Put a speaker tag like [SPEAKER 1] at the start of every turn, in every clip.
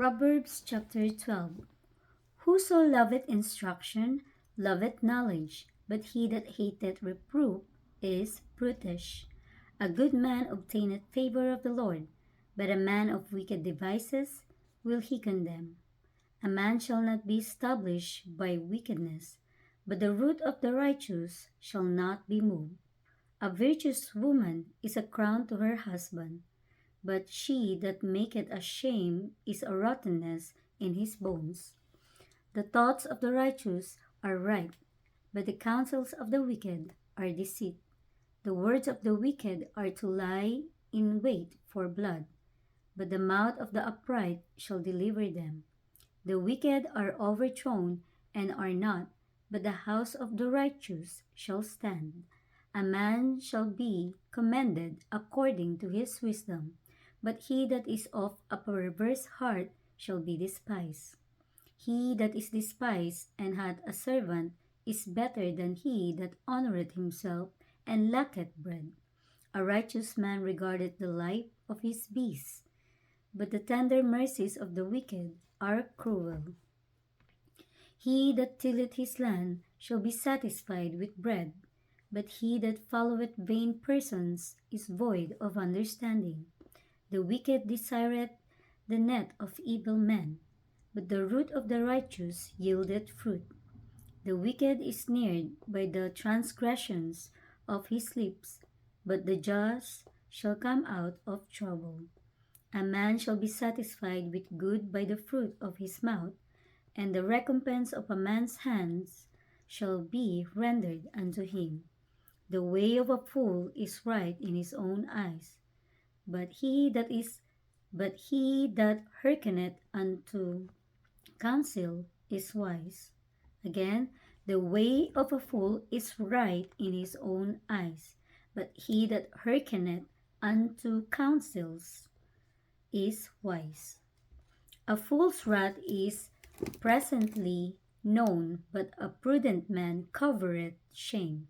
[SPEAKER 1] Proverbs chapter 12. Whoso loveth instruction loveth knowledge, but he that hateth reproof is brutish. A good man obtaineth favor of the Lord, but a man of wicked devices will he condemn. A man shall not be established by wickedness, but the root of the righteous shall not be moved. A virtuous woman is a crown to her husband, but she that maketh a shame is a rottenness in his bones. The thoughts of the righteous are right, but the counsels of the wicked are deceit. The words of the wicked are to lie in wait for blood, but the mouth of the upright shall deliver them. The wicked are overthrown and are not, but the house of the righteous shall stand. A man shall be commended according to his wisdom, but he that is of a perverse heart shall be despised. He that is despised and hath a servant is better than he that honoureth himself and lacketh bread. A righteous man regardeth the life of his beasts, but the tender mercies of the wicked are cruel. He that tilleth his land shall be satisfied with bread, but he that followeth vain persons is void of understanding. The wicked desireth the net of evil men, but the root of the righteous yieldeth fruit. The wicked is snared by the transgressions of his lips, but the just shall come out of trouble. A man shall be satisfied with good by the fruit of his mouth, and the recompense of a man's hands shall be rendered unto him. The way of a fool is right in his own eyes, but he that hearkeneth unto counsel is wise. Again, the way of a fool is right in his own eyes, but he that hearkeneth unto counsels is wise. A fool's wrath is presently known, but a prudent man covereth shame.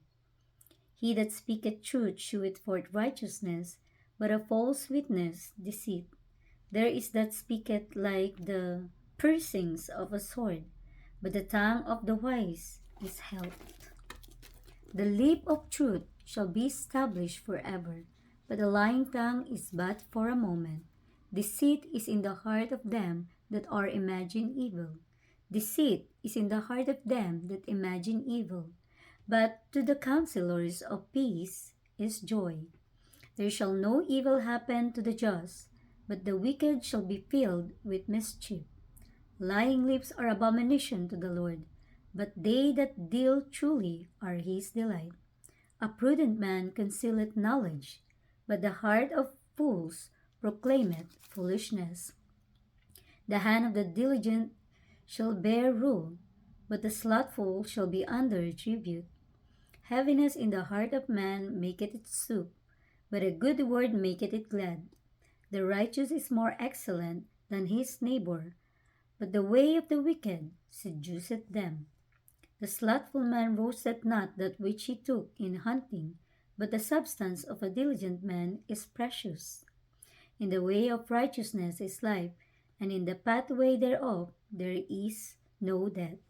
[SPEAKER 1] He that speaketh truth sheweth forth righteousness, but a false witness deceit. There is that speaketh like the piercings of a sword, but the tongue of the wise is health. The lip of truth shall be established forever, but a lying tongue is but for a moment. Deceit is in the heart of them that are imagine evil. Deceit is in the heart of them that imagine evil. But to the counselors of peace is joy. There shall no evil happen to the just, but the wicked shall be filled with mischief. Lying lips are abomination to the Lord, but they that deal truly are his delight. A prudent man concealeth knowledge, but the heart of fools proclaimeth foolishness. The hand of the diligent shall bear rule, but the slothful shall be under tribute. Heaviness in the heart of man maketh it stoop, but a good word maketh it glad. The righteous is more excellent than his neighbor, but the way of the wicked seduceth them. The slothful man roasteth not that which he took in hunting, but the substance of a diligent man is precious. In the way of righteousness is life, and in the pathway thereof there is no death.